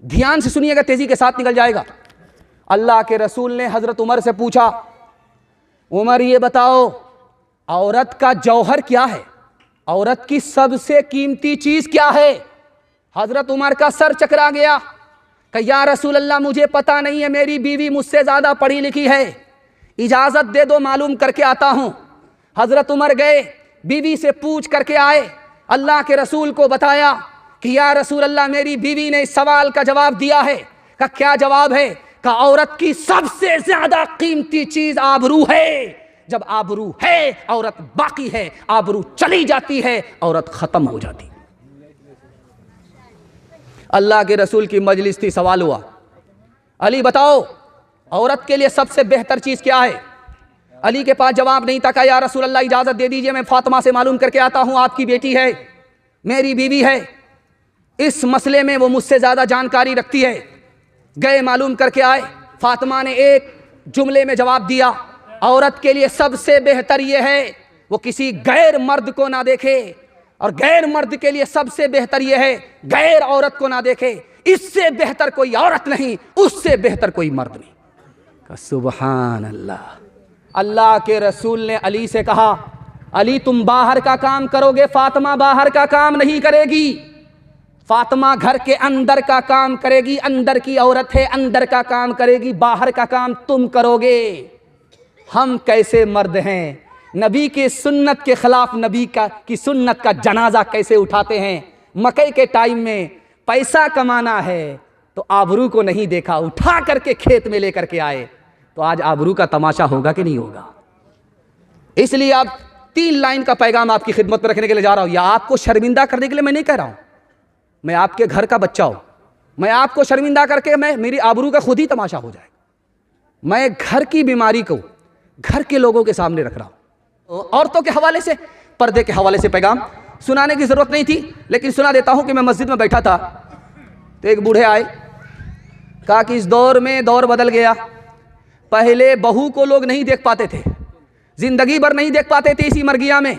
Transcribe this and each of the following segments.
ध्यान से सुनिएगा, तेजी के साथ निकल जाएगा। अल्लाह के रसूल ने हजरत उमर से पूछा, उमर ये बताओ औरत का जौहर क्या है, औरत की सबसे कीमती चीज क्या है? हजरत उमर का सर चकरा गया कि या रसूल अल्लाह मुझे पता नहीं है, मेरी बीवी मुझसे ज्यादा पढ़ी लिखी है, इजाजत दे दो मालूम करके आता हूं। हजरत उमर गए, बीवी से पूछ करके आए, अल्लाह के रसूल को बताया कि या रसूल अल्लाह मेरी बीवी ने इस सवाल का जवाब दिया है। का क्या जवाब है? का औरत की सबसे ज्यादा कीमती चीज आबरू है। जब आबरू है औरत बाकी है, आबरू चली जाती है औरत खत्म हो जाती। अल्लाह के रसूल की मजलिस थी, सवाल हुआ, अली बताओ औरत के लिए सबसे बेहतर चीज क्या है? अली के पास जवाब नहीं था। कहा या रसूल अल्लाह इजाजत दे दीजिए, मैं फातिमा से मालूम करके आता हूं, आपकी बेटी है, मेरी बीवी है, इस मसले में वो मुझसे ज्यादा जानकारी रखती है। गए मालूम करके आए, फातिमा ने एक जुमले में जवाब दिया, औरत के लिए सबसे बेहतर यह है वो किसी गैर मर्द को ना देखे, और गैर मर्द के लिए सबसे बेहतर यह है गैर औरत को ना देखे। इससे बेहतर कोई औरत नहीं, उससे बेहतर कोई मर्द नहीं। सुभान अल्लाह। अल्लाह के रसूल ने अली से कहा, अली तुम बाहर का काम करोगे, फातिमा बाहर का काम नहीं करेगी, फातिमा घर के अंदर का काम करेगी, अंदर की औरत है, अंदर का काम करेगी, बाहर का काम तुम करोगे। हम कैसे मर्द हैं, नबी के सुन्नत के खिलाफ नबी की सुन्नत का जनाजा कैसे उठाते हैं। मकई के टाइम में पैसा कमाना है तो आबरू को नहीं देखा, उठा करके खेत में लेकर के आए, तो आज आबरू का तमाशा होगा कि नहीं होगा? इसलिए आप 3 लाइन का पैगाम आपकी खिदमत में रखने के लिए जा रहा हूं। या आपको शर्मिंदा करने के लिए मैं नहीं कह रहा हूं, मैं आपके घर का बच्चा हूं, मैं आपको शर्मिंदा करके मेरी आबरू का खुद ही तमाशा हो जाएगा। मैं घर की बीमारी को घर के लोगों के सामने रख रहा हूं। औरतों के हवाले से, पर्दे के हवाले से पैगाम सुनाने की जरूरत नहीं थी, लेकिन सुना देता हूं कि मैं मस्जिद में बैठा था तो एक बूढ़े आए, कहा कि इस दौर में दौर बदल गया, पहले बहू को लोग नहीं देख पाते थे, जिंदगी भर नहीं देख पाते थे इसी मरगिया में,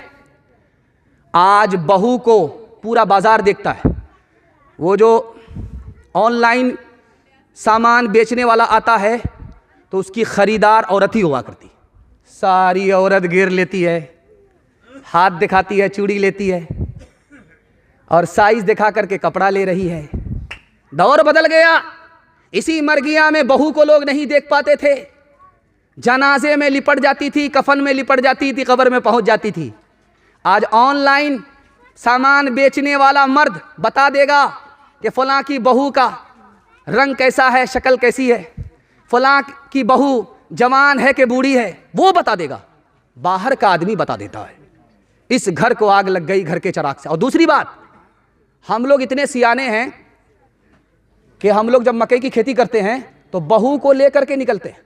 आज बहू को पूरा बाजार देखता है। वो जो ऑनलाइन सामान बेचने वाला आता है तो उसकी खरीदार औरत ही हुआ करती, सारी औरत घेर लेती है, हाथ दिखाती है, चूड़ी लेती है और साइज दिखा करके कपड़ा ले रही है। दौर बदल गया। इसी मरगिया में बहू को लोग नहीं देख पाते थे, जनाजे में लिपट जाती थी, कफन में लिपट जाती थी, कब्र में पहुंच जाती थी। आज ऑनलाइन सामान बेचने वाला मर्द बता देगा कि फलां की बहू का रंग कैसा है, शक्ल कैसी है, फलां की बहू जवान है कि बूढ़ी है, वो बता देगा। बाहर का आदमी बता देता है। इस घर को आग लग गई घर के चिराग से। और दूसरी बात, हम लोग इतने सियाने हैं कि हम लोग जब मकई की खेती करते हैं तो बहू को लेकर के निकलते हैं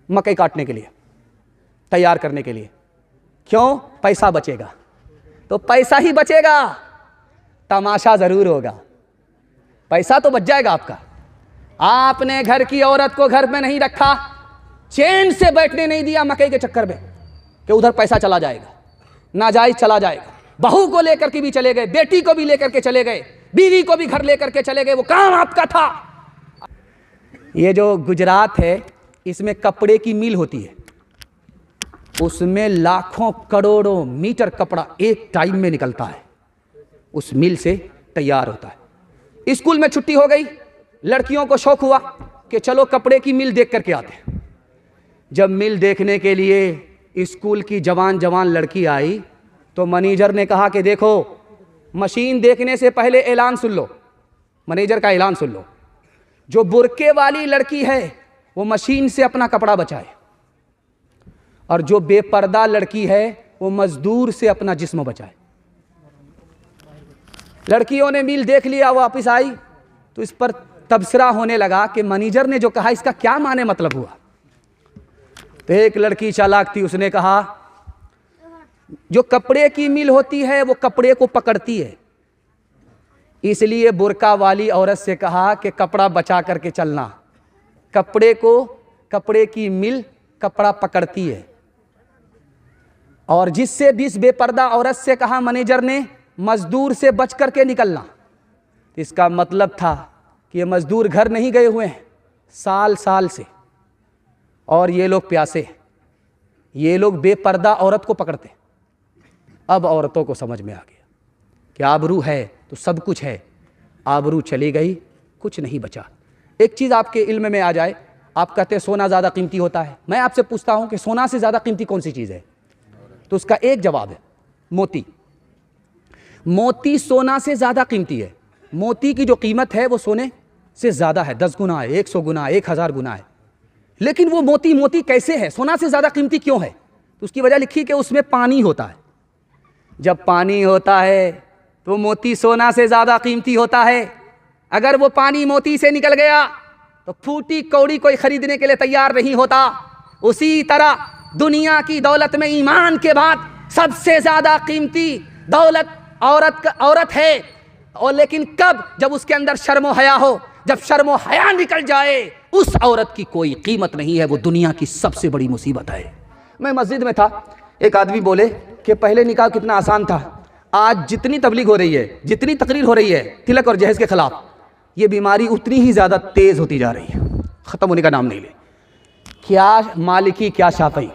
मकई काटने के लिए, तैयार करने के लिए। क्यों? पैसा बचेगा। तो पैसा ही बचेगा, तमाशा जरूर होगा। पैसा तो बच जाएगा आपका। आपने घर की औरत को घर में नहीं रखा, चैन से बैठने नहीं दिया मकई के चक्कर में कि उधर पैसा चला जाएगा, नाजायज चला जाएगा। बहू को लेकर के भी चले गए, बेटी को भी लेकर के चले गए, बीवी को भी घर लेकर के चले गए, वो काम आपका था। ये जो गुजरात है इसमें कपड़े की मिल होती है, उसमें लाखों करोड़ों मीटर कपड़ा एक टाइम में निकलता है, उस मिल से तैयार होता है। स्कूल में छुट्टी हो गई, लड़कियों को शौक हुआ कि चलो कपड़े की मिल देख करके आते हैं। जब मिल देखने के लिए स्कूल की जवान जवान लड़की आई तो मैनेजर ने कहा कि देखो, मशीन देखने से पहले ऐलान सुन लो, मैनेजर का ऐलान सुन लो, जो बुरके वाली लड़की है वो मशीन से अपना कपड़ा बचाए और जो बेपर्दा लड़की है वो मजदूर से अपना जिस्म बचाए। लड़कियों ने मिल देख लिया, वापस आई तो इस पर तबसरा होने लगा कि मैनेजर ने जो कहा इसका क्या माने मतलब हुआ। तो एक लड़की चालाक थी, उसने कहा जो कपड़े की मिल होती है वो कपड़े को पकड़ती है, इसलिए बुर्का वाली औरत से कहा कि कपड़ा बचा करके चलना, कपड़े की मिल कपड़ा पकड़ती है। और जिससे 20 बेपर्दा औरत से कहा मैनेजर ने मजदूर से बच करके निकलना, इसका मतलब था कि ये मजदूर घर नहीं गए हुए हैं साल साल से, और ये लोग प्यासे हैं, ये लोग बेपर्दा औरत को पकड़ते। अब औरतों को समझ में आ गया कि आबरू है तो सब कुछ है, आबरू चली गई कुछ नहीं बचा। एक चीज़ आपके इल्म में आ जाए, आप कहते हैं सोना ज़्यादा कीमती होता है, मैं आपसे पूछता हूँ कि सोना से ज़्यादा कीमती कौन सी चीज़ है? तो उसका एक जवाब है मोती। मोती सोना से ज़्यादा कीमती है। मोती की जो कीमत है वो सोने से ज़्यादा है, 10 गुना है, 100 गुना है, 1000 गुना है। लेकिन वो मोती मोती कैसे है, सोना से ज़्यादा कीमती क्यों है? तो उसकी वजह लिखी कि उसमें पानी होता है। जब पानी होता है तो मोती सोना से ज़्यादा कीमती होता है। अगर वो पानी मोती से निकल गया तो फूटी कौड़ी कोई खरीदने के लिए तैयार नहीं होता। उसी तरह दुनिया की दौलत में ईमान के बाद सबसे ज़्यादा कीमती दौलत औरत है। और लेकिन कब? जब उसके अंदर शर्म हया हो। जब शर्म हया निकल जाए उस औरत की कोई कीमत नहीं है, वो दुनिया की सबसे बड़ी मुसीबत है। मैं मस्जिद में था, एक आदमी बोले कि पहले निकाह कितना आसान था, आज जितनी तबलीग हो रही है, जितनी तकरीर हो रही है तिलक और जहेज के खिलाफ, ये बीमारी उतनी ही ज़्यादा तेज़ होती जा रही है, ख़त्म होने का नाम नहीं ले। क्या मालिकी क्या शाफी,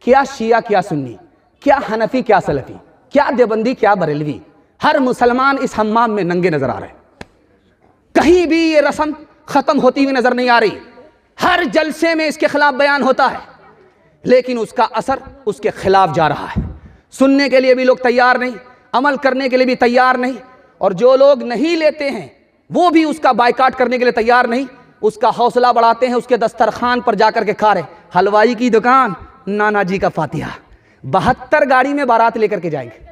क्या शिया क्या सुन्नी, क्या हनफी क्या सलफ़ी, क्या देवबंदी क्या बरेलवी, हर मुसलमान इस हम्माम में नंगे नज़र आ रहे हैं। कहीं भी ये रस्म ख़त्म होती हुई नज़र नहीं आ रही। हर जलसे में इसके खिलाफ बयान होता है, लेकिन उसका असर उसके खिलाफ जा रहा है। सुनने के लिए भी लोग तैयार नहीं, अमल करने के लिए भी तैयार नहीं, और जो लोग नहीं लेते हैं वो भी उसका बायकाट करने के लिए तैयार नहीं, उसका हौसला बढ़ाते हैं। उसके दस्तरखान पर जाकर के खा रहे, हलवाई की दुकान, नाना जी का फातिहा, 72 गाड़ी में बारात लेकर के जाएंगे।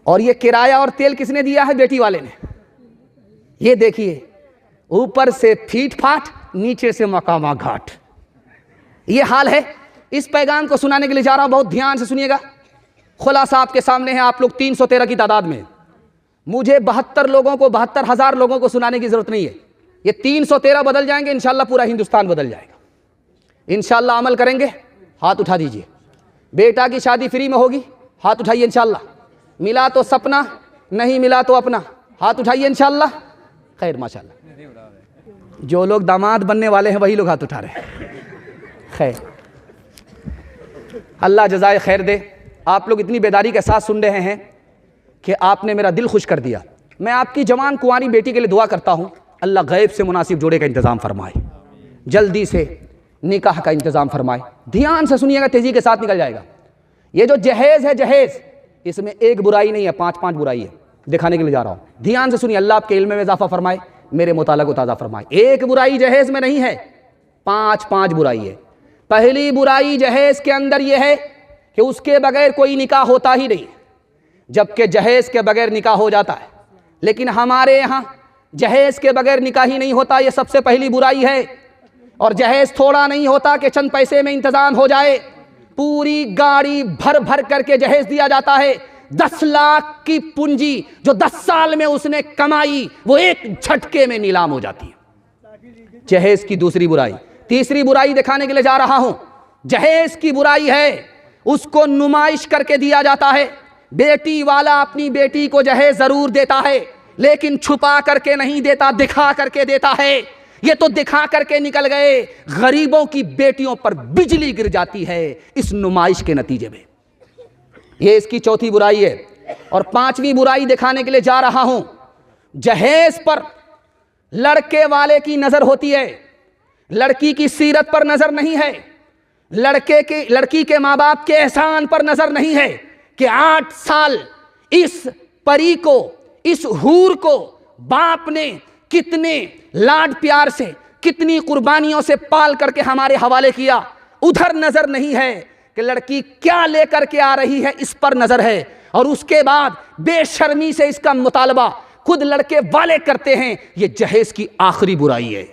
और ये किराया और तेल किसने दिया है? बेटी वाले ने। ये देखिए, ऊपर से फीट फाट, नीचे से मकामा घाट, ये हाल है। इस पैगाम को सुनाने के लिए जा रहा हूं, बहुत ध्यान से सुनिएगा। खुलासा आपके सामने है, आप लोग 313 की तादाद में। मुझे 72 लोगों को, 72,000 लोगों को सुनाने की जरूरत नहीं है। ये 313 बदल जाएंगे, इंशाल्लाह पूरा हिंदुस्तान बदल जाएगा। इंशाल्लाह अमल करेंगे, हाथ उठा दीजिए। बेटा की शादी फ्री में होगी, हाथ उठाइए इंशाल्लाह। मिला तो सपना, नहीं मिला तो अपना, हाथ उठाइए इंशाल्लाह। खैर माशाल्लाह, जो लोग दामाद बनने वाले हैं वही लोग हाथ उठा रहे हैं। खैर, अल्लाह जज़ाए खैर दे। आप लोग इतनी बेदारी के साथ सुन रहे हैं कि आपने मेरा दिल खुश कर दिया। मैं आपकी जवान कुंवारी बेटी के लिए दुआ करता हूँ, अल्लाह गैब से मुनासिब जोड़े का इंतज़ाम फरमाए, जल्दी से निकाह का इंतज़ाम फरमाए। ध्यान से सुनिएगा, तेज़ी के साथ निकल जाएगा। ये जो जहेज़ है, जहेज़, इसमें एक बुराई नहीं है, 5 बुराई है, दिखाने के लिए जा रहा हूँ। ध्यान से सुनिए, अल्लाह आपके इल्म में इजाफा फरमाए, मेरे मुताला को ताज़ा फरमाए। एक बुराई जहेज़ में नहीं है, 5 बुराई है। पहली बुराई जहेज़ के अंदर यह है कि उसके बगैर कोई निकाह होता ही नहीं, जबकि जहेज़ के बगैर निकाह हो जाता है। लेकिन हमारे यहाँ जहेज़ के बगैर निकाह ही नहीं होता, ये सबसे पहली बुराई है। और जहेज़ थोड़ा नहीं होता कि चंद पैसे में इंतज़ाम हो जाए, पूरी गाड़ी भर भर करके जहेज़ दिया जाता है। 10 लाख की पूंजी जो 10 साल में उसने कमाई, वो एक झटके में नीलाम हो जाती है। जहेज़ की दूसरी बुराई। तीसरी बुराई दिखाने के लिए जा रहा हूं, जहेज़ की बुराई है, उसको नुमाइश करके दिया जाता है। बेटी वाला अपनी बेटी को जहेज़ जरूर देता है, लेकिन छुपा करके नहीं देता, दिखा करके देता है। ये तो दिखा करके निकल गए, गरीबों की बेटियों पर बिजली गिर जाती है इस नुमाइश के नतीजे में। ये इसकी चौथी बुराई है। और 5वीं बुराई दिखाने के लिए जा रहा हूं, जहेज़ पर लड़के वाले की नजर होती है, लड़की की सीरत पर नजर नहीं है, लड़की के माँ बाप के एहसान पर नजर नहीं है कि 8 साल इस परी को, इस हूर को बाप ने कितने लाड प्यार से, कितनी कुर्बानियों से पाल करके हमारे हवाले किया। उधर नजर नहीं है कि लड़की क्या लेकर के आ रही है, इस पर नजर है। और उसके बाद बेशर्मी से इसका मुतालबा खुद लड़के वाले करते हैं। ये जहेज़ की आखिरी बुराई है।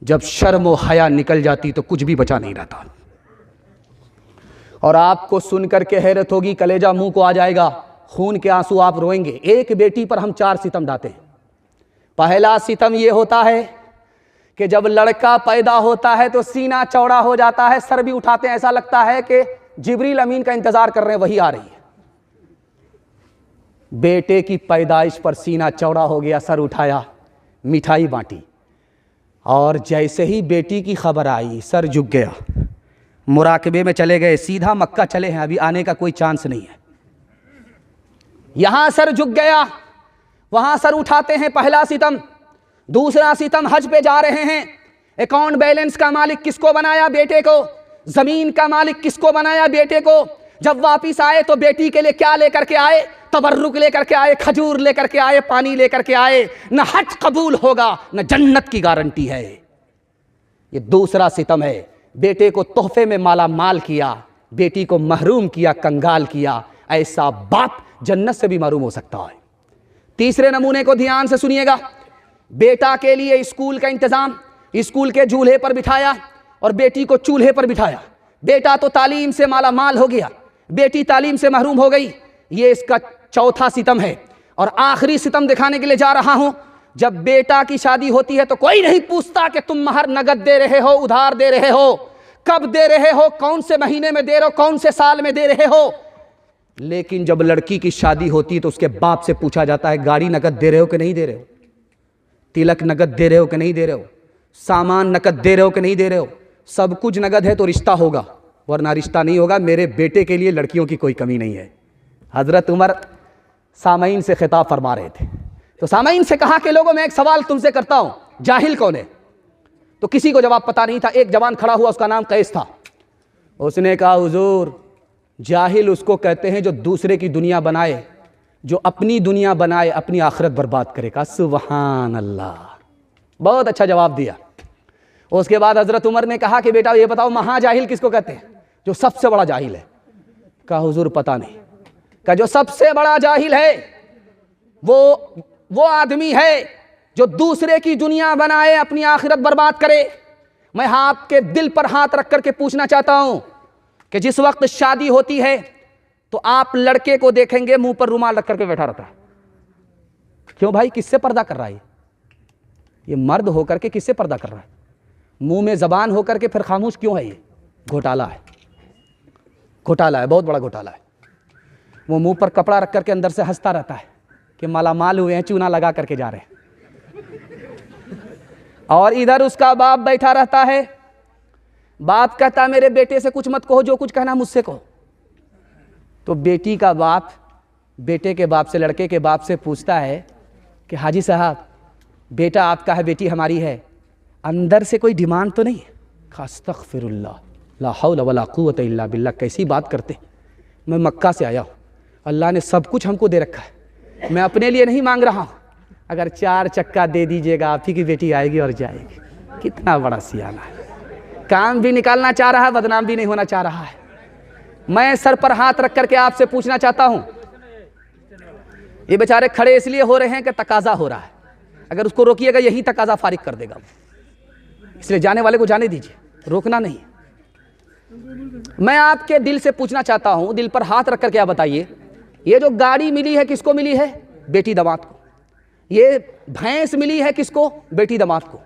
जब शर्म और हया निकल जाती तो कुछ भी बचा नहीं रहता। और आपको सुनकर के हैरत होगी, कलेजा मुंह को आ जाएगा, खून के आंसू आप रोएंगे। एक बेटी पर हम 4 सितम ढाते हैं। पहला सितम यह होता है कि जब लड़का पैदा होता है तो सीना चौड़ा हो जाता है, सर भी उठाते हैं, ऐसा लगता है कि जिब्रील अमीन का इंतजार कर रहे हैं, वही आ रही है। बेटे की पैदाइश पर सीना चौड़ा हो गया, सर उठाया, मिठाई बांटी, और जैसे ही बेटी की खबर आई सर झुक गया, मुराकबे में चले गए, सीधा मक्का चले हैं, अभी आने का कोई चांस नहीं है। यहां सर झुक गया, वहां सर उठाते हैं, पहला सितम। दूसरा सितम, हज पे जा रहे हैं, अकाउंट बैलेंस का मालिक किसको बनाया? बेटे को। जमीन का मालिक किसको बनाया? बेटे को। जब वापिस आए तो बेटी के लिए क्या लेकर के आए? तबर्रुक लेकर के आए, खजूर लेकर के आए, पानी लेकर के आए। न हज कबूल होगा, न जन्नत की गारंटी है। ये दूसरा सितम है। बेटे को तोहफे में माला माल किया, बेटी को महरूम किया, कंगाल किया। ऐसा बाप जन्नत से भी महरूम हो सकता है। तीसरे नमूने को ध्यान से सुनिएगा। बेटा के लिए स्कूल का इंतजाम, स्कूल के झूले पर बिठाया और बेटी को चूल्हे पर बिठाया। बेटा तो तालीम से माला माल हो गया, बेटी तालीम से महरूम हो गई। ये इसका चौथा सितम है। और आखिरी सितम दिखाने के लिए जा रहा हूं। जब बेटा की शादी होती है तो कोई नहीं पूछता कि तुम महर नगद दे रहे हो, उधार दे रहे हो, कब दे रहे हो, कौन से महीने में दे रहे हो, कौन से साल में दे रहे हो। लेकिन जब लड़की की शादी होती है तो उसके बाप से पूछा जाता है, गाड़ी नगद दे रहे हो कि नहीं दे रहे हो, तिलक नगद दे रहे हो कि नहीं दे रहे हो, सामान नगद दे रहे हो कि नहीं दे रहे हो। सब कुछ नगद है तो रिश्ता होगा, वरना रिश्ता नहीं होगा। मेरे बेटे के लिए लड़कियों की कोई कमी नहीं है। हजरत उमर सामईन से खिताब फरमा रहे थे, तो सामईन से कहा कि लोगों, मैं एक सवाल तुमसे करता हूं, जाहिल कौन है? तो किसी को जवाब पता नहीं था। एक जवान खड़ा हुआ, उसका नाम कैस था। उसने कहा, हुजूर, जाहिल उसको कहते हैं जो दूसरे की दुनिया बनाए, जो अपनी दुनिया बनाए अपनी आखिरत बर्बाद करेगा। सुभान अल्लाह, बहुत अच्छा जवाब दिया। उसके बाद हजरत उमर ने कहा कि बेटा ये बताओ, महाजाहिल किसको कहते हैं? जो सबसे बड़ा जाहिल है। कहा, हुजूर पता नहीं। कहा, जो सबसे बड़ा जाहिल है वो आदमी है जो दूसरे की दुनिया बनाए अपनी आखिरत बर्बाद करे। मैं आपके दिल पर हाथ रख करके पूछना चाहता हूं कि जिस वक्त शादी होती है तो आप लड़के को देखेंगे मुंह पर रुमाल रख करके बैठा रहता है। क्यों भाई, किससे पर्दा कर रहा है? ये मर्द होकर के किससे पर्दा कर रहा है? मुंह में जबान होकर के फिर खामोश क्यों है? ये घोटाला है, घोटाला है, बहुत बड़ा घोटाला है। वो मुंह पर कपड़ा रख करके अंदर से हंसता रहता है कि मालामाल हुए हैं, चूना लगा करके जा रहे हैं। और इधर उसका बाप बैठा रहता है। बाप कहता, मेरे बेटे से कुछ मत कहो, जो कुछ कहना मुझसे कहो। तो बेटी का बाप बेटे के बाप से, लड़के के बाप से पूछता है कि हाजी साहब, बेटा आपका है, बेटी हमारी है, अंदर से कोई डिमांड तो नहीं? अस्तगफिरुल्लाह, ला हौला वला कुव्वता इल्ला बिल्लाह। कैसी बात करते? मैं मक्का से आया हूँ, अल्लाह ने सब कुछ हमको दे रखा है, मैं अपने लिए नहीं मांग रहा हूँ। अगर 4 चक्का दे दीजिएगा, आप ही की बेटी आएगी और जाएगी। कितना बड़ा सियाना है, काम भी निकालना चाह रहा है, बदनाम भी नहीं होना चाह रहा है। मैं सर पर हाथ रख करके आपसे पूछना चाहता हूं, ये बेचारे खड़े इसलिए हो रहे हैं कि तकाजा हो रहा है। अगर उसको रोकिएगा यही तकाजा फारिग कर देगा, इसलिए जाने वाले को जाने दीजिए, रोकना नहीं। मैं आपके दिल से पूछना चाहता हूं, दिल पर हाथ रख करके आप बताइए, ये जो गाड़ी मिली है किसको मिली है? बेटी दामाद को। ये भैंस मिली है किसको? बेटी दामाद को।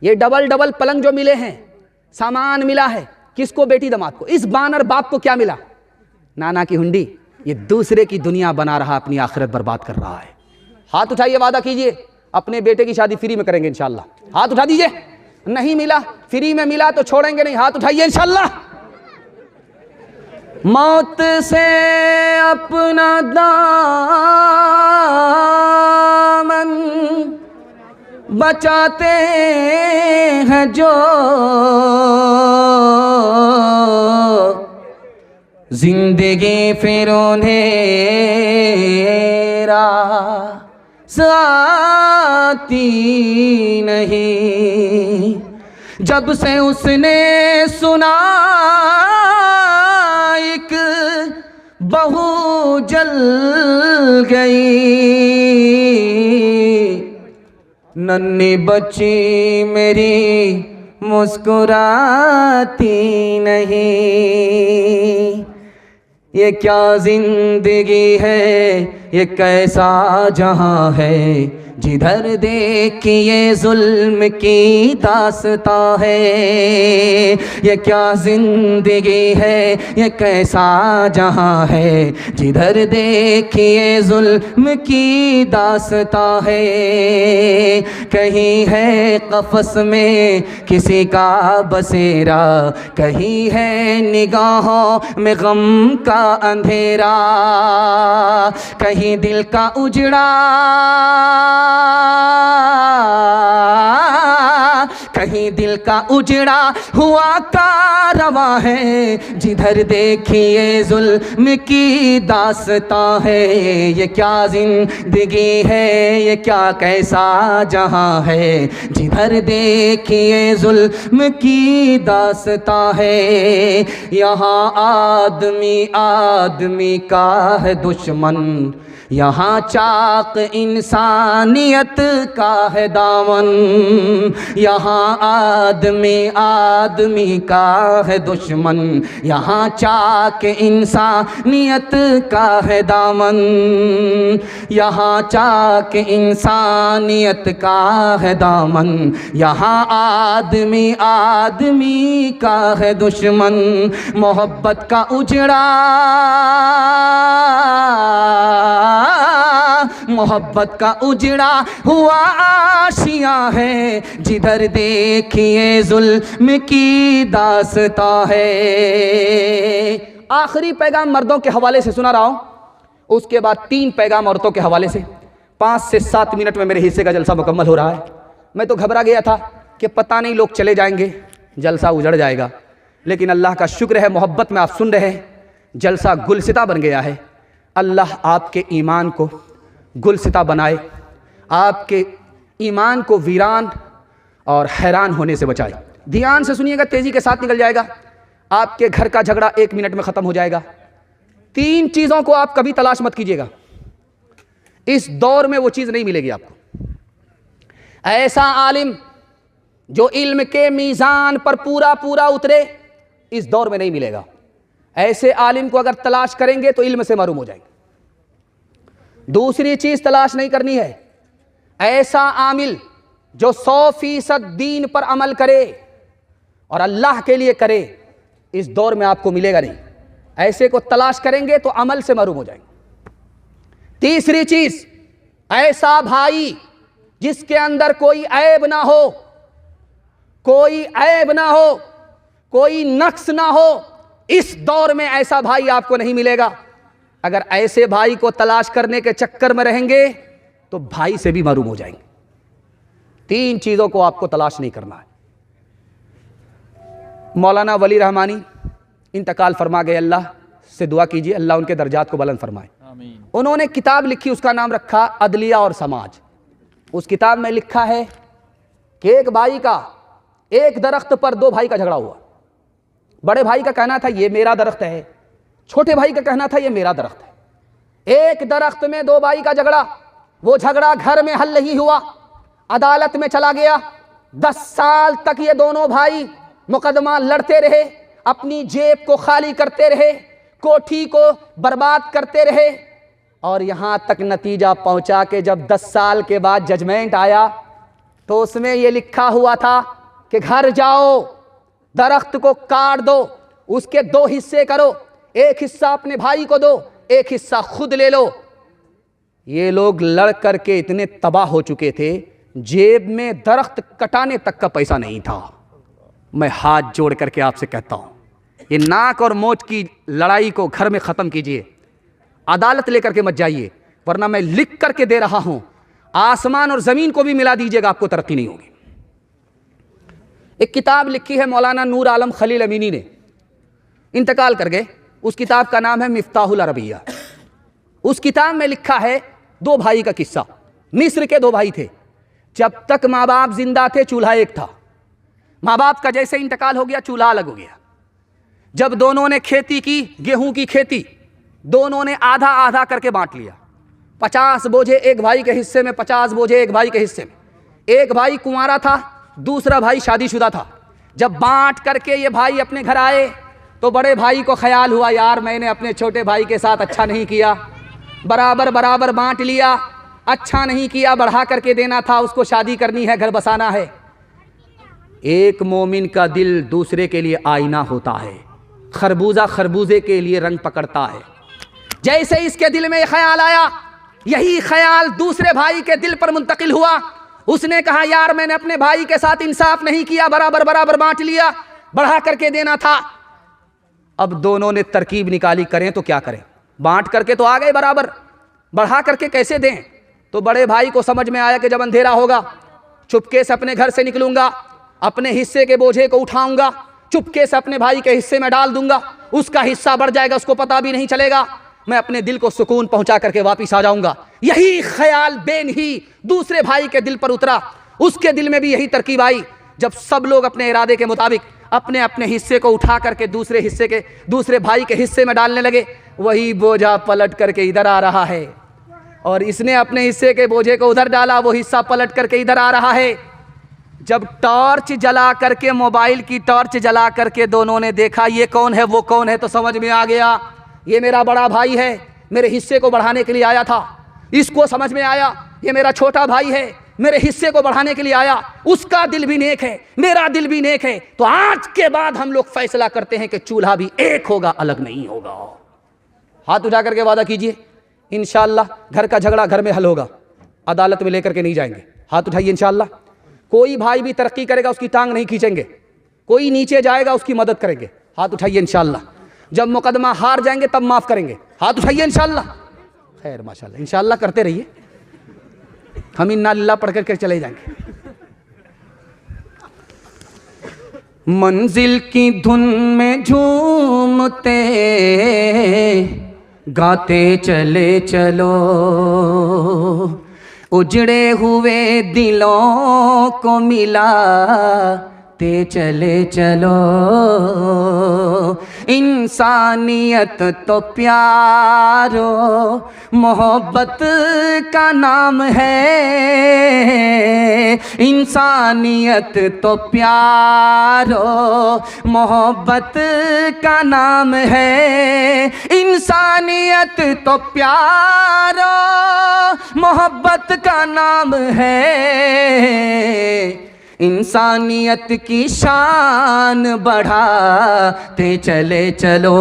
ये डबल डबल पलंग जो मिले हैं, सामान मिला है किसको? बेटी दामाद को। इस बानर बाप को क्या मिला? नाना की हुंडी। ये दूसरे की दुनिया बना रहा, अपनी आखिरत बर्बाद कर रहा है। हाथ उठाइए, वादा कीजिए अपने बेटे की शादी फ्री में करेंगे इंशाल्लाह। हाथ उठा दीजिए। नहीं मिला, फ्री में मिला तो छोड़ेंगे नहीं, हाथ उठाइए इंशाल्लाह। मौत से अपना दामन बचाते हैं जो, जिंदगी फिर उन्हें रास आती नहीं। जब से उसने सुना एक बहू जल गई, नन्ही बच्ची मेरी मुस्कुराती नहीं। ये क्या जिंदगी है, ये कैसा जहां है, जिधर देखिए जुल्म की दास्तां है। ये क्या जिंदगी है, ये कैसा जहां है, जिधर देखिए जुल्म की दास्तां है। कहीं है कफस में किसी का बसेरा, कहीं है निगाहों में गम का अंधेरा, कहीं दिल का उजड़ा, कहीं दिल का उजड़ा हुआ कारवां है। जिधर देखिए जुल्म की दास्तां है। ये क्या जिंदगी है, ये क्या कैसा जहां है, जिधर देखिए जुल्म की दास्तां है। यहाँ आदमी आदमी का है दुश्मन, यहाँ चाक इंसानियत का है दामन। यहाँ आदमी आदमी का है दुश्मन, यहाँ चाक इंसानियत का है दामन। यहाँ चाक इंसानियत का है दामन, यहाँ आदमी आदमी का है दुश्मन। मोहब्बत का उजड़ा, मोहब्बत का उजड़ा हुआ आशियां है। जिधर देखिए जुल्म की दास्तां है। आखिरी पैगाम मर्दों के हवाले से सुना रहा हूं, उसके बाद 3 पैगाम औरतों के हवाले से। 5 से 7 मिनट में मेरे हिस्से का जलसा मुकम्मल हो रहा है। मैं तो घबरा गया था कि पता नहीं लोग चले जाएंगे, जलसा उजड़ जाएगा, लेकिन अल्लाह का शुक्र है मोहब्बत में आप सुन रहे हैं, जलसा गुलसिता बन गया है। अल्लाह आपके ईमान को गुलसिता बनाए, आपके ईमान को वीरान और हैरान होने से बचाए। ध्यान से सुनिएगा, तेज़ी के साथ निकल जाएगा। आपके घर का झगड़ा 1 मिनट में ख़त्म हो जाएगा। 3 चीज़ों को आप कभी तलाश मत कीजिएगा, इस दौर में वो चीज़ नहीं मिलेगी आपको। ऐसा आलिम जो इल्म के मीज़ान पर पूरा पूरा उतरे, इस दौर में नहीं मिलेगा। ऐसे आलिम को अगर तलाश करेंगे तो इल्म से महरूम हो जाएंगे। दूसरी चीज़ तलाश नहीं करनी है, ऐसा आमिल जो 100% दीन पर अमल करे और अल्लाह के लिए करे, इस दौर में आपको मिलेगा नहीं। ऐसे को तलाश करेंगे तो अमल से महरूम हो जाएंगे। तीसरी चीज़, ऐसा भाई जिसके अंदर कोई ऐब ना हो, कोई ऐब ना हो, कोई नक्स ना हो, इस दौर में ऐसा भाई आपको नहीं मिलेगा। अगर ऐसे भाई को तलाश करने के चक्कर में रहेंगे तो भाई से भी महरूम हो जाएंगे। 3 चीज़ों को आपको तलाश नहीं करना है। मौलाना वली रहमानी इंतकाल फरमा गए, अल्लाह से दुआ कीजिए अल्लाह उनके दर्जात को बुलंद फरमाए। उन्होंने किताब लिखी, उसका नाम रखा अदलिया और समाज। उस किताब में लिखा है कि एक भाई का, एक दरख्त पर 2 भाई का झगड़ा हुआ। बड़े भाई का कहना था ये मेरा दरख्त है, छोटे भाई का कहना था ये मेरा दरख्त है। एक दरख्त में 2 भाई का झगड़ा, वो झगड़ा घर में हल नहीं हुआ, अदालत में चला गया। 10 साल तक ये दोनों भाई मुकदमा लड़ते रहे, अपनी जेब को खाली करते रहे, कोठी को बर्बाद करते रहे, और यहां तक नतीजा पहुंचा कि जब 10 साल के बाद जजमेंट आया तो उसमें ये लिखा हुआ था कि घर जाओ, दरख्त को काट दो, उसके 2 हिस्से करो, एक हिस्सा अपने भाई को दो, एक हिस्सा खुद ले लो। ये लोग लड़ करके इतने तबाह हो चुके थे, जेब में दरख्त कटाने तक का पैसा नहीं था। मैं हाथ जोड़ करके आपसे कहता हूं, ये नाक और मोच की लड़ाई को घर में ख़त्म कीजिए, अदालत लेकर के मत जाइए, वरना मैं लिख करके दे रहा हूं, आसमान और ज़मीन को भी मिला दीजिएगा, आपको तरक्की नहीं होगी। एक किताब लिखी है मौलाना नूर आलम खलील अमीनी ने, इंतकाल कर गए। उस किताब का नाम है मिफ्ताहुल अरबिया। उस किताब में लिखा है 2 भाई का किस्सा। मिस्र के 2 भाई थे, जब तक माँ बाप जिंदा थे चूल्हा एक था, माँ बाप का जैसे इंतकाल हो गया चूल्हा अलग हो गया। जब दोनों ने खेती की, गेहूं की खेती, दोनों ने आधा आधा करके बांट लिया। 50 बोझे एक भाई के हिस्से में, 50 बोझे एक भाई के हिस्से में। एक भाई कुंवारा था, दूसरा भाई शादीशुदा था। जब बांट करके ये भाई अपने घर आए तो बड़े भाई को ख्याल हुआ, यार मैंने अपने छोटे भाई के साथ अच्छा नहीं किया, बराबर बराबर बांट लिया। अच्छा नहीं किया, बढ़ा करके देना था, उसको शादी करनी है, घर बसाना है। एक मोमिन का दिल दूसरे के लिए आईना होता है, खरबूजा खरबूजे के लिए रंग पकड़ता है। जैसे इसके दिल में ख्याल आया, यही ख्याल दूसरे भाई के दिल पर मुंतकिल हुआ। उसने कहा यार मैंने अपने भाई के साथ इंसाफ नहीं किया, बराबर बराबर बांट लिया, बढ़ा करके देना था। अब दोनों ने तरकीब निकाली, करें तो क्या करें, बांट करके तो आ गए बराबर, बढ़ा करके कैसे दें। तो बड़े भाई को समझ में आया कि जब अंधेरा होगा चुपके से अपने घर से निकलूंगा, अपने हिस्से के बोझे को उठाऊंगा, चुपके से अपने भाई के हिस्से में डाल दूंगा, उसका हिस्सा बढ़ जाएगा, उसको पता भी नहीं चलेगा, मैं अपने दिल को सुकून पहुंचा करके वापिस आ जाऊंगा। यही ख्याल बेनही दूसरे भाई के दिल पर उतरा, उसके दिल में भी यही तरकीब आई। जब सब लोग अपने इरादे के मुताबिक अपने अपने हिस्से को उठा करके दूसरे भाई के हिस्से में डालने लगे, वही बोझा पलट करके इधर आ रहा है, और इसने अपने हिस्से के बोझे को उधर डाला, वो हिस्सा पलट करके इधर आ रहा है। जब टॉर्च जला करके, मोबाइल की टॉर्च जला करके दोनों ने देखा ये कौन है वो कौन है, तो समझ में आ गया ये मेरा बड़ा भाई है, मेरे हिस्से को बढ़ाने के लिए आया था। इसको समझ में आया ये मेरा छोटा भाई है, मेरे हिस्से को बढ़ाने के लिए आया, उसका दिल भी नेक है, मेरा दिल भी नेक है। तो आज के बाद हम लोग फैसला करते हैं कि चूल्हा भी एक होगा, अलग नहीं होगा। हाथ उठा करके वादा कीजिए, इंशाअल्लाह घर का झगड़ा घर में हल होगा, अदालत में लेकर के नहीं जाएंगे। हाथ उठाइए इंशाअल्लाह। कोई भाई भी तरक्की करेगा उसकी टांग नहीं खींचेंगे, कोई नीचे जाएगा उसकी मदद करेंगे। हाथ उठाइए इंशाअल्लाह। जब मुकदमा हार जाएंगे तब माफ करेंगे। हाथ उठाइए इंशाअल्लाह। खैर माशाअल्लाह, इंशाअल्लाह करते रहिए, हम इन्ना लिल्लाह पढ़ करके चले जाएंगे। मंजिल की धुन में झूमते गाते चले चलो, उजड़े हुए दिलों को मिलाते चले चलो। इंसानियत तो प्यारो मोहब्बत का नाम है, इंसानियत तो प्यारो मोहब्बत का नाम है, इंसानियत तो प्यारो मोहब्बत का नाम है। इंसानियत की शान बढ़ाते चले चलो,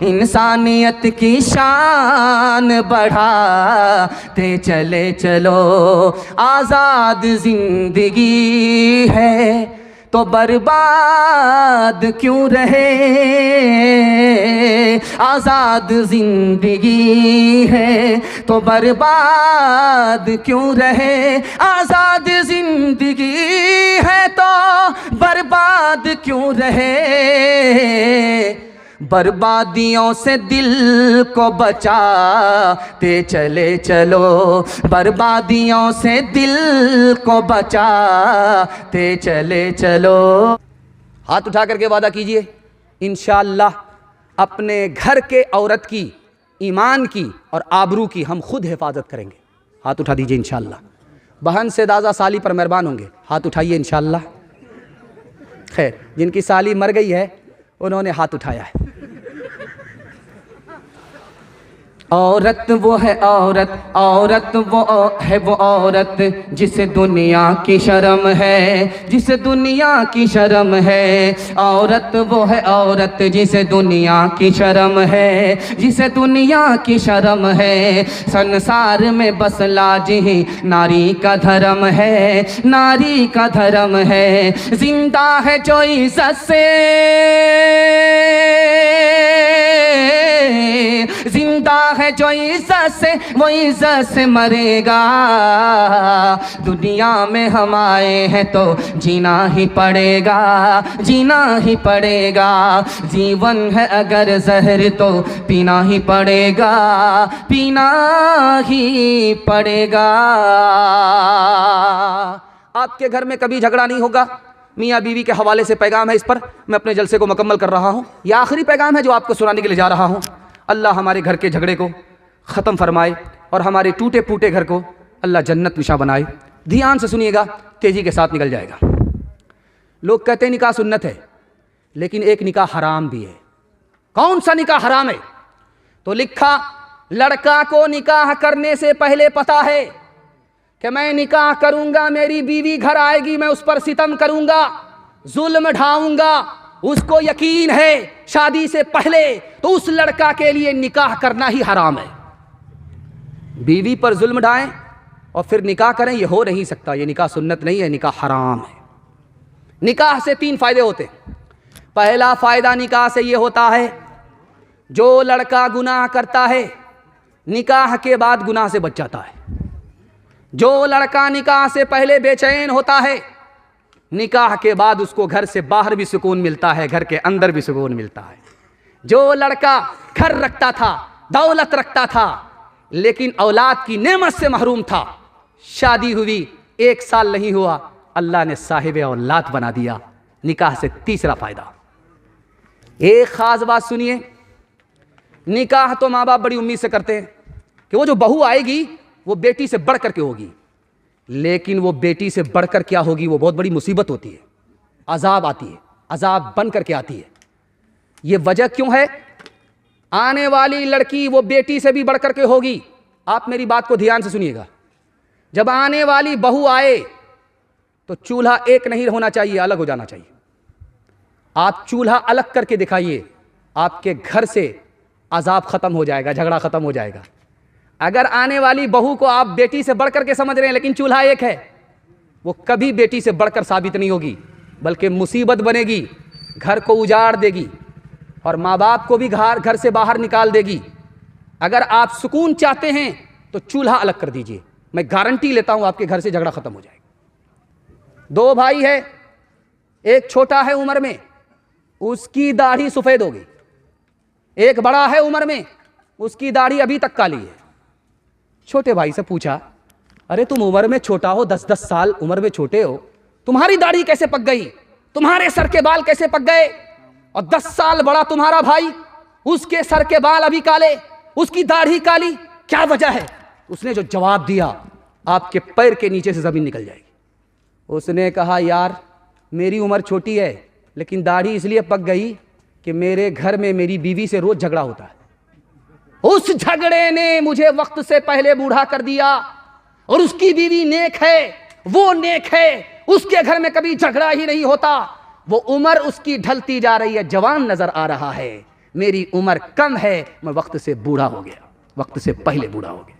इंसानियत की शान बढ़ाते चले चलो। आज़ाद जिंदगी है तो बर्बाद क्यों रहे, आज़ाद जिंदगी है तो बर्बाद क्यों रहे, आज़ाद जिंदगी है तो बर्बाद क्यों रहे। बर्बादियों से दिल को बचाते चले चलो, बर्बादियों से दिल को बचाते चले चलो। हाथ उठा करके वादा कीजिए, इंशाअल्लाह अपने घर के औरत की, ईमान की और आबरू की हम खुद हिफाजत करेंगे। हाथ उठा दीजिए इंशाअल्लाह। बहन से दादा साली पर मेहरबान होंगे, हाथ उठाइए इंशाअल्लाह। खैर जिनकी साली मर गई है उन्होंने हाथ उठाया है। औरत वो है औरत, औरत वो है वो औरत जिसे दुनिया की शर्म है, जिसे दुनिया की शर्म है। औरत वो है औरत जिसे दुनिया की शर्म है, जिसे दुनिया की शर्म है। संसार में बस लाज ही नारी का धर्म है, नारी का धर्म है। जिंदा है जो इज्जत से, जिंदा है जो इज्जत से वो इज्जत से मरेगा। दुनिया में हम आए हैं तो जीना ही पड़ेगा, जीना ही पड़ेगा। जीवन है अगर जहर तो पीना ही पड़ेगा, पीना ही पड़ेगा। आपके घर में कभी झगड़ा नहीं होगा। मियाँ बीवी के हवाले से पैगाम है, इस पर मैं अपने जलसे को मुकम्मल कर रहा हूँ। यह आखिरी पैगाम है जो आपको सुनाने के लिए जा रहा हूँ। अल्लाह हमारे घर के झगड़े को ख़त्म फरमाए और हमारे टूटे फूटे घर को अल्लाह जन्नत निशा बनाए। ध्यान से सुनिएगा, तेज़ी के साथ निकल जाएगा। लोग कहते हैं निकाह सुन्नत है, लेकिन एक निकाह हराम भी है। कौन सा निकाह हराम है? तो लिखा, लड़का को निकाह करने से पहले पता है कि मैं निकाह करूंगा, मेरी बीवी घर आएगी, मैं उस पर सितम करूंगा, जुल्म ढाऊंगा, उसको यकीन है शादी से पहले, तो उस लड़का के लिए निकाह करना ही हराम है। बीवी पर जुल्म ढाएं और फिर निकाह करें, ये हो नहीं सकता। ये निकाह सुन्नत नहीं है, निकाह हराम है। निकाह से 3 फायदे होते हैं। पहला फायदा निकाह से ये होता है, जो लड़का गुनाह करता है निकाह के बाद गुनाह से बच जाता है। जो लड़का निकाह से पहले बेचैन होता है, निकाह के बाद उसको घर से बाहर भी सुकून मिलता है, घर के अंदर भी सुकून मिलता है। जो लड़का घर रखता था, दौलत रखता था, लेकिन औलाद की नेमत से महरूम था, शादी हुई 1 साल नहीं हुआ, अल्लाह ने साहिब औलाद बना दिया। निकाह से तीसरा फायदा, एक खास बात सुनिए, निकाह तो माँ बाप बड़ी उम्मीद से करते हैं कि वो जो बहू आएगी वो बेटी से बढ़ करके होगी, लेकिन वो बेटी से बढ़कर क्या होगी, वो बहुत बड़ी मुसीबत होती है, अजाब आती है, अजाब बन करके आती है। ये वजह क्यों है? आने वाली लड़की वो बेटी से भी बढ़ करके होगी। आप मेरी बात को ध्यान से सुनिएगा। जब आने वाली बहू आए तो चूल्हा एक नहीं होना चाहिए, अलग हो जाना चाहिए। आप चूल्हा अलग करके दिखाइए, आपके घर से अजाब खत्म हो जाएगा, झगड़ा खत्म हो जाएगा। अगर आने वाली बहू को आप बेटी से बढ़कर के समझ रहे हैं, लेकिन चूल्हा एक है, वो कभी बेटी से बढ़कर साबित नहीं होगी, बल्कि मुसीबत बनेगी, घर को उजाड़ देगी और माँ बाप को भी घर से बाहर निकाल देगी। अगर आप सुकून चाहते हैं तो चूल्हा अलग कर दीजिए, मैं गारंटी लेता हूं आपके घर से झगड़ा खत्म हो जाएगा। 2 भाई है, एक छोटा है उम्र में, उसकी दाढ़ी सफेद होगी, एक बड़ा है उम्र में, उसकी दाढ़ी अभी तक काली है। छोटे भाई से पूछा, अरे तुम उम्र में छोटा हो, 10-10 साल उम्र में छोटे हो, तुम्हारी दाढ़ी कैसे पक गई, तुम्हारे सर के बाल कैसे पक गए? और 10 साल बड़ा तुम्हारा भाई, उसके सर के बाल अभी काले, उसकी दाढ़ी काली, क्या वजह है? उसने जो जवाब दिया, आपके पैर के नीचे से जमीन निकल जाएगी। उसने कहा, यार मेरी उम्र छोटी है, लेकिन दाढ़ी इसलिए पक गई कि मेरे घर में मेरी बीवी से रोज झगड़ा होता है। उस झगड़े ने मुझे वक्त से पहले बूढ़ा कर दिया, और उसकी बीवी नेक है, वो नेक है, उसके घर में कभी झगड़ा ही नहीं होता। वो उम्र उसकी ढलती जा रही है, जवान नजर आ रहा है, मेरी उम्र कम है, मैं वक्त से बूढ़ा हो गया, वक्त से पहले बूढ़ा हो गया।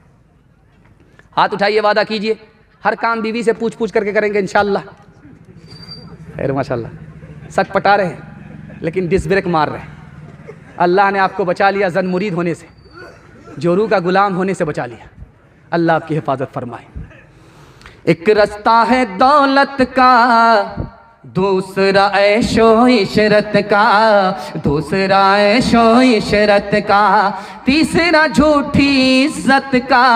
हाथ उठाइए, वादा कीजिए, हर काम बीवी से पूछ पूछ करके करेंगे इंशाअल्लाह। खैर माशाअल्लाह, सच पटा रहे हैं लेकिन डिस ब्रेक मार रहे हैं। अल्लाह ने आपको बचा लिया जन मुरीद होने से, जोरू का गुलाम होने से बचा लिया। अल्लाह आपकी हिफाजत फरमाए। एक रास्ता है दौलत का, दूसरा ऐशो इशरत का, दूसरा ऐशो इशरत का, तीसरा झूठी इज्जत का,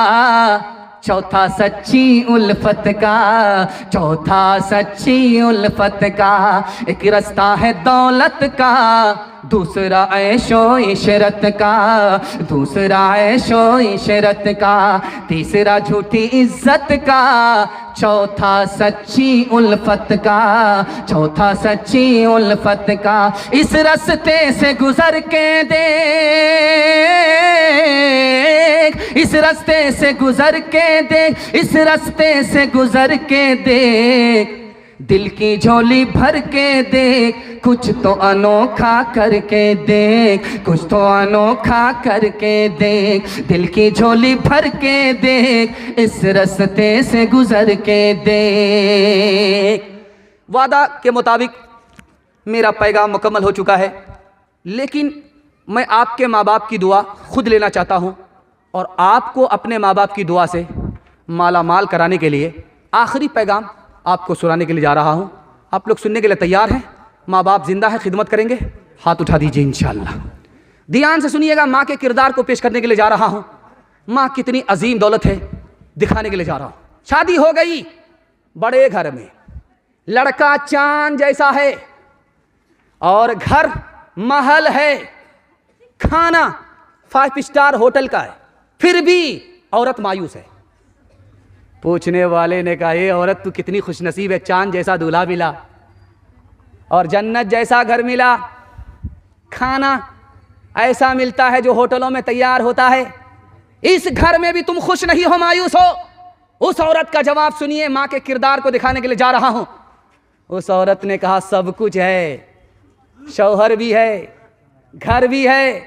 चौथा सच्ची उल्फत का, चौथा सच्ची उल्फत का। एक रास्ता है दौलत का, दूसरा ऐशो इशरत का, दूसरा ऐशो इशरत का, तीसरा झूठी इज्जत का, चौथा सच्ची उल्फत का, चौथा सच्ची उल्फत का। इस रास्ते से गुजर के देख, इस रास्ते से गुजर के देख, इस रास्ते से गुजर के देख, दिल की झोली भर के देख, कुछ तो अनोखा करके देख, कुछ तो अनोखा करके देख, दिल की झोली भर के देख, इस रास्ते से गुजर के देख। वादा के मुताबिक मेरा पैगाम मुकम्मल हो चुका है, लेकिन मैं आपके माँ बाप की दुआ खुद लेना चाहता हूँ और आपको अपने माँ बाप की दुआ से माला माल कराने के लिए आखिरी पैगाम आपको सुनाने के लिए जा रहा हूँ। आप लोग सुनने के लिए तैयार हैं? माँ बाप जिंदा है, खिदमत करेंगे? हाथ उठा दीजिए इंशाअल्लाह। ध्यान से सुनिएगा, माँ के किरदार को पेश करने के लिए जा रहा हूँ। माँ कितनी अजीम दौलत है दिखाने के लिए जा रहा हूँ। शादी हो गई बड़े घर में, लड़का चांद जैसा है और घर महल है, खाना 5 स्टार होटल का है, फिर भी औरत मायूस है। पूछने वाले ने कहा, ये औरत तू कितनी खुशनसीब है, चांद जैसा दूल्हा मिला और जन्नत जैसा घर मिला, खाना ऐसा मिलता है जो होटलों में तैयार होता है, इस घर में भी तुम खुश नहीं हो, मायूस हो। उस औरत का जवाब सुनिए, मां के किरदार को दिखाने के लिए जा रहा हूं। उस औरत ने कहा सब कुछ है, शौहर भी है, घर भी है,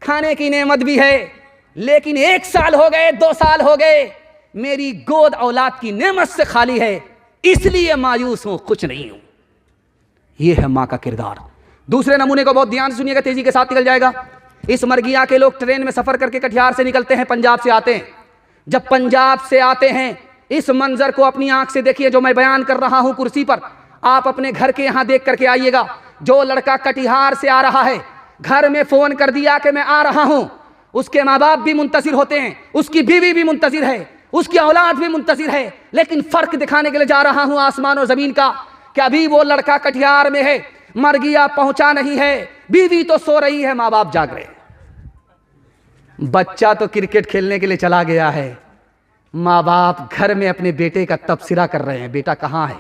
खाने की नेमत भी है, लेकिन 1 साल हो गए, 2 साल हो गए, मेरी गोद औलाद की नेमत से खाली है, इसलिए मायूस हूं, कुछ नहीं हूं। यह है मां का किरदार। दूसरे नमूने को बहुत ध्यान से सुनिएगा, तेजी के साथ निकल जाएगा। इस मरगिया के लोग ट्रेन में सफर करके कटिहार से निकलते हैं, पंजाब से आते हैं। जब पंजाब से आते हैं, इस मंजर को अपनी आंख से देखिए जो मैं बयान कर रहा हूं कुर्सी पर, आप अपने घर के यहां देख करके आइएगा। जो लड़का कटिहार से आ रहा है, घर में फोन कर दिया कि मैं आ रहा हूं, उसके माँ बाप भी मुंतजिर होते हैं, उसकी बीवी भी मुंतजिर है, उसकी औलाद भी मुंतजिर है। लेकिन फर्क दिखाने के लिए जा रहा हूं आसमान और जमीन का, कि अभी वो लड़का कटिहार में है, मरगिया पहुंचा नहीं है, बीवी तो सो रही है, माँ बाप जाग रहे हैं। बच्चा तो क्रिकेट खेलने के लिए चला गया है, माँ बाप घर में अपने बेटे का तबसरा कर रहे हैं, बेटा कहाँ है,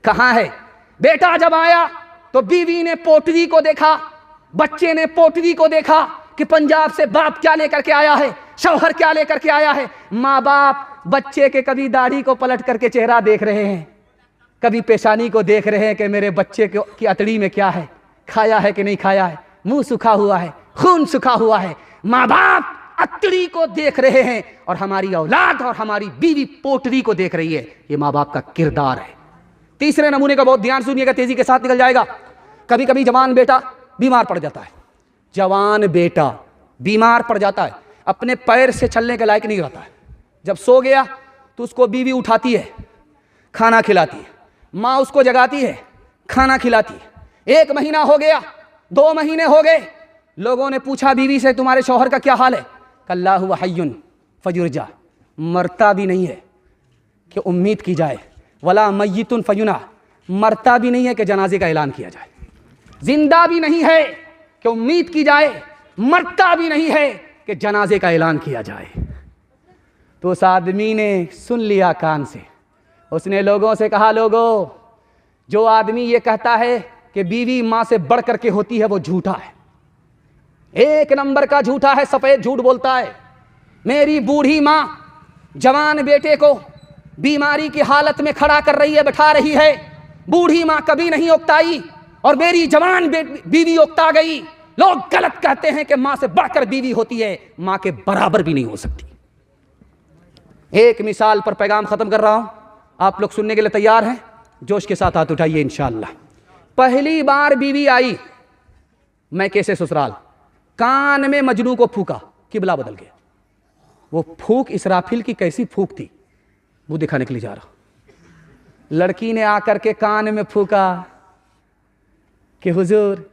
कहाँ है। बेटा जब आया तो बीवी ने पोटरी को देखा, बच्चे ने पोटरी को देखा कि पंजाब से बाप क्या लेकर के आया है, शौहर क्या लेकर के आया है। माँ बाप बच्चे के कभी दाढ़ी को पलट करके चेहरा देख रहे हैं, कभी पेशानी को देख रहे हैं कि मेरे बच्चे की अतड़ी में क्या है, खाया है कि नहीं खाया है, मुंह सूखा हुआ है, खून सूखा हुआ है। माँ बाप अतड़ी को देख रहे हैं और हमारी औलाद और हमारी बीवी पोटरी को देख रही है। ये माँ बाप का किरदार है। तीसरे नमूने का बहुत ध्यान सुनिएगा, तेजी के साथ निकल जाएगा। कभी कभी जवान बेटा बीमार पड़ जाता है, जवान बेटा बीमार पड़ जाता है, अपने पैर से चलने के लायक नहीं रहता है। जब सो गया तो उसको बीवी उठाती है, खाना खिलाती है, माँ उसको जगाती है, खाना खिलाती है। 1 महीना हो गया, 2 महीने हो गए, लोगों ने पूछा बीवी से तुम्हारे शौहर का क्या हाल है, कल्ला हुआ हय्युन फयुरजा, मरता भी नहीं है कि उम्मीद की जाए, वला मय्यितुन फयुना, मरता भी नहीं है कि जनाजे का ऐलान किया जाए, जिंदा भी नहीं है कि उम्मीद की जाए, मरता भी नहीं है कि जनाजे का ऐलान किया जाए। तो उस आदमी ने सुन लिया कान से, उसने लोगों से कहा, लोगों, जो आदमी ये कहता है कि बीवी मां से बढ़ करके होती है वो झूठा है, 1 नंबर का झूठा है, सफेद झूठ बोलता है। मेरी बूढ़ी मां जवान बेटे को बीमारी की हालत में खड़ा कर रही है, बैठा रही है, बूढ़ी मां कभी नहीं उकताई और मेरी जवान बीवी उकता गई। लोग गलत कहते हैं कि मां से बढ़कर बीवी होती है, मां के बराबर भी नहीं हो सकती। एक मिसाल पर पैगाम खत्म कर रहा हूं, आप लोग सुनने के लिए तैयार हैं? जोश के साथ हाथ उठाइए इंशाअल्लाह। पहली बार बीवी आई मैं कैसे ससुराल, कान में मजनू को फूका, किबला बदल गया। वो फूक इसराफिल की कैसी फूक थी वो दिखाने के लिए जा रहा। लड़की ने आकर के कान में फूका कि हुजूर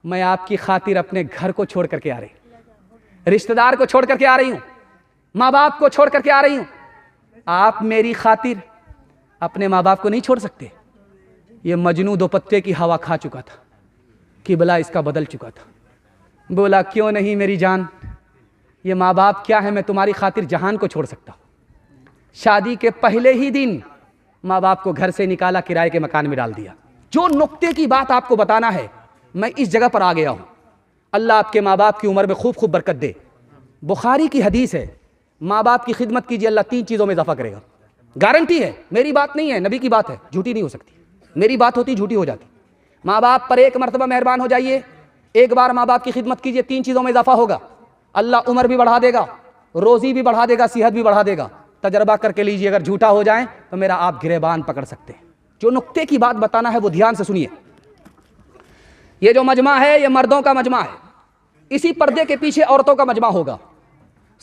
मैं आपकी खातिर अपने घर को छोड़ करके आ रही, रिश्तेदार को छोड़ करके आ रही हूं, माँ बाप को छोड़ करके आ रही हूं, आप मेरी खातिर अपने माँ बाप को नहीं छोड़ सकते। ये मजनू 2 पत्ते की हवा खा चुका था, किबला इसका बदल चुका था। बोला क्यों नहीं मेरी जान, ये माँ बाप क्या है, मैं तुम्हारी खातिर जहान को छोड़ सकता हूँ। शादी के पहले ही दिन माँ बाप को घर से निकाला, किराए के मकान में डाल दिया। जो नुक्ते की बात आपको बताना है, मैं इस जगह पर आ गया हूँ। अल्लाह आपके माँ बाप की उम्र में खूब खूब बरकत दे। बुखारी की हदीस है, माँ बाप की खिदमत कीजिए, अल्लाह 3 चीज़ों में इजाफा करेगा। गारंटी है, मेरी बात नहीं है, नबी की बात है, झूठी नहीं हो सकती। मेरी बात होती झूठी हो जाती। माँ बाप पर 1 मरतबा मेहरबान हो जाइए, 1 बार माँ बाप की खिदमत कीजिए, 3 चीज़ों में इजाफा होगा। अल्लाह उम्र भी बढ़ा देगा, रोज़ी भी बढ़ा देगा, सेहत भी बढ़ा देगा। तजर्बा करके लीजिए, अगर झूठा हो जाए तो मेरा आप गिरेबान पकड़ सकते हैं। जो नुक्ते की बात बताना है वो ध्यान से सुनिए। ये जो मजमा है ये मर्दों का मजमा है, इसी पर्दे के पीछे औरतों का मजमा होगा।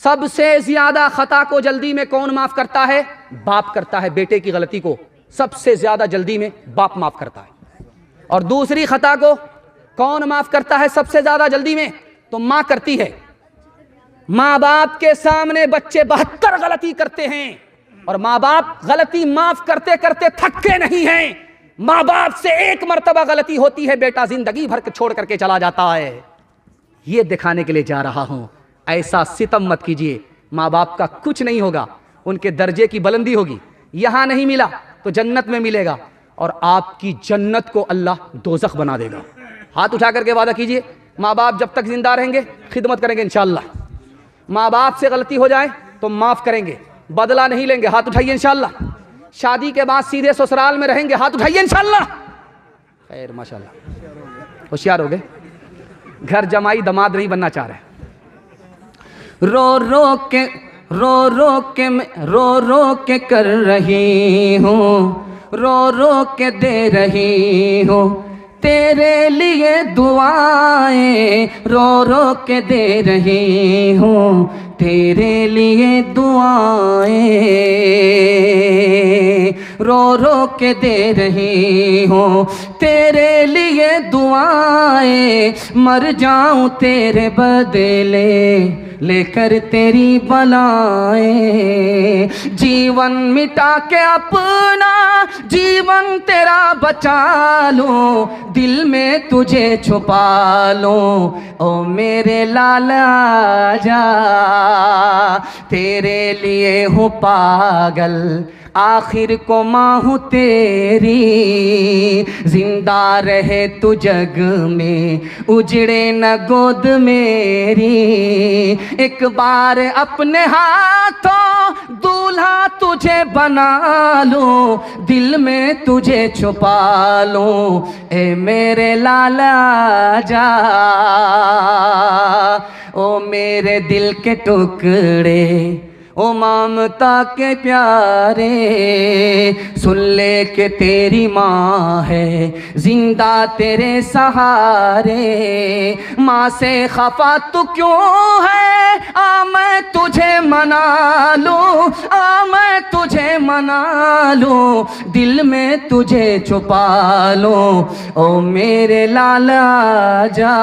सबसे ज्यादा खता को जल्दी में कौन माफ करता है? बाप करता है। बेटे की गलती को सबसे ज्यादा जल्दी में बाप माफ करता है। और दूसरी खता को कौन माफ करता है सबसे ज्यादा जल्दी में? तो मां करती है। माँ बाप के सामने बच्चे 72 गलती करते हैं और माँ बाप गलती माफ करते करते थकते नहीं हैं। माँ बाप से 1 मर्तबा गलती होती है, बेटा जिंदगी भर छोड़ करके चला जाता है। ये दिखाने के लिए जा रहा हूं, ऐसा सितम मत कीजिए। माँ बाप का कुछ नहीं होगा, उनके दर्जे की बुलंदी होगी। यहां नहीं मिला तो जन्नत में मिलेगा और आपकी जन्नत को अल्लाह दोज़ख बना देगा। हाथ उठा करके वादा कीजिए, माँ बाप जब तक जिंदा रहेंगे खिदमत करेंगे इंशाअल्लाह। माँ बाप से गलती हो जाए तो माफ़ करेंगे, बदला नहीं लेंगे, हाथ उठाइए इंशाअल्लाह। शादी के बाद सीधे ससुराल में रहेंगे, हाथ उठाइए इंशाअल्लाह। खैर माशाअल्लाह, होशियार हो गए। घर जमाई दामाद नहीं बनना चाह रहे। रो रो के कर रही हूँ, रो के दे रही हूँ तेरे लिए दुआएं, रो के दे रही हूँ तेरे लिए दुआएं, रो के दे रही हूँ तेरे लिए दुआएं, मर जाऊं तेरे बदले लेकर तेरी बलाएं, जीवन मिटा के अपना जीवन तेरा बचा लूं, दिल में तुझे छुपा लूं, ओ मेरे लाला जा तेरे लिए हूँ पागल, आखिर को माँ हूँ तेरी, जिंदा रहे तू जग में उजड़े न गोद मेरी, एक बार अपने हाथों दूल्हा तुझे बना लूं, दिल में तुझे छुपा लूं, ए मेरे लाला जा, ओ मेरे दिल के टुकड़े, ओ ममता के प्यारे, सुन ले के तेरी माँ है जिंदा तेरे सहारे, माँ से खफा तू क्यों है, आ मैं तुझे मना लूं, आ मैं तुझे मना लूं, दिल में तुझे छुपा लूं, ओ मेरे लाला जा,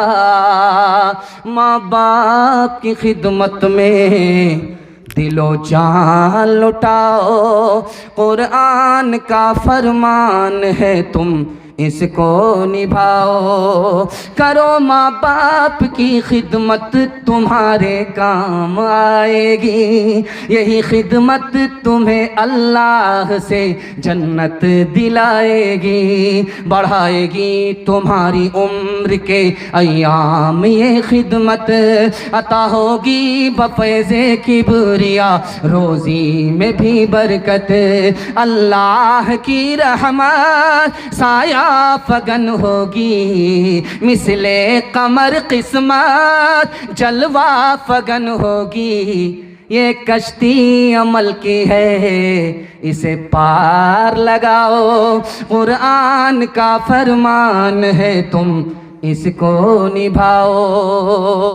माँ बाप की खिदमत में दिलो जान लुटाओ, कुरान का फरमान है तुम इसको निभाओ, करो माँ बाप की खिदमत तुम्हारे काम आएगी, यही खिदमत तुम्हें अल्लाह से जन्नत दिलाएगी, बढ़ाएगी तुम्हारी उम्र के अयाम, ये खिदमत अता होगी बफैज़े किबरिया, रोज़ी में भी बरकत, अल्लाह की रहमत साया फगन होगी, मिसले कमर किस्मत जलवा फगन होगी, ये कश्ती अमल की है इसे पार लगाओ, कुरान का फरमान है तुम इसको निभाओ।